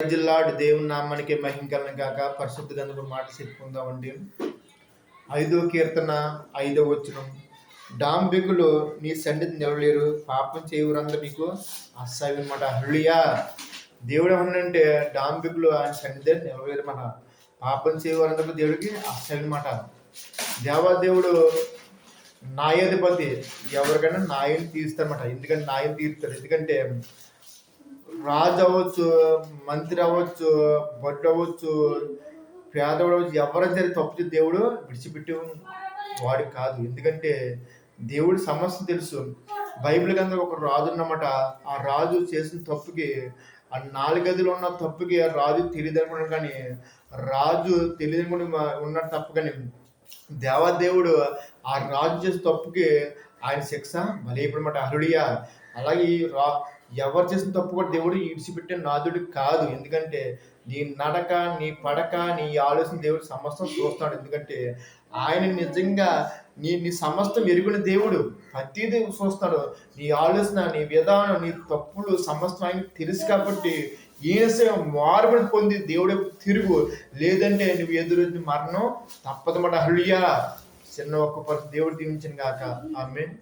జిల్లాడు దేవుని నామానికి మహిమ కలను గాక. పరిశుద్ధ గ్రంథపు మాట చెప్పుకుందామండి. 5వ కీర్తన 5వ వచనం. డాంబికులు నీ సన్నిధి నిలవలేరు, పాపం చేయవరంతా నీకు అసహ్యం అన్నమాట. హల్లెలూయా. దేవుడు ఏమన్నంటే డాంబికులు ఆయన సన్నిధి నిలవలేరు మాట. పాపం చేయవరంతా దేవుడికి అసహ్యం అన్నమాట. దేవాదేవుడు న్యాయాధిపతి, ఎవరికైనా న్యాయం తీస్తారన్నమాట. ఎందుకంటే న్యాయం తీరుతారు. ఎందుకంటే రాజు అవ్వచ్చు, మంత్రి అవ్వచ్చు, బొడ్డు అవ్వచ్చు, పేదవాడు అవ్వచ్చు, ఎవరైనా సరే తప్పు దేవుడు విడిచిపెట్టి వాడు కాదు. ఎందుకంటే దేవుడు సమస్య తెలుసు. బైబిల్ కింద ఒక రాజు ఉన్నమాట. ఆ రాజు చేసిన తప్పుకి, ఆ 4 గదులు ఉన్న తప్పుకి ఆ రాజు తెలియదు అనుకున్నాడు. కానీ రాజు తెలియదు ఉన్నాడు తప్పు. కానీ దేవాదేవుడు ఆ రాజు చేసిన తప్పుకి ఆయన శిక్ష బలైపోనమాట. హల్లెలూయా. అలాగే ఎవరు చేసిన తప్పు కూడా దేవుడు ఈడ్చిపెట్టే నాదుడు కాదు. ఎందుకంటే నీ నడక, నీ పడక, నీ ఆలోచన దేవుడు సమస్తం చూస్తాడు. ఎందుకంటే ఆయన నిజంగా నీ సమస్తం ఎరుగున దేవుడు ప్రతిదీ చూస్తాడు. నీ ఆలోచన, నీ విధానం, నీ తప్పులు సమస్తం ఆయన తెలుసు. కాబట్టి ఈయన మార్పులు పొంది దేవుడు తిరుగు, లేదంటే నువ్వు ఎదురు మరణం తప్పదన్నమాట. హల్లెలూయా. చిన్న ఒక్క దేవుడు దీవించిన గాక. ఆమేన్.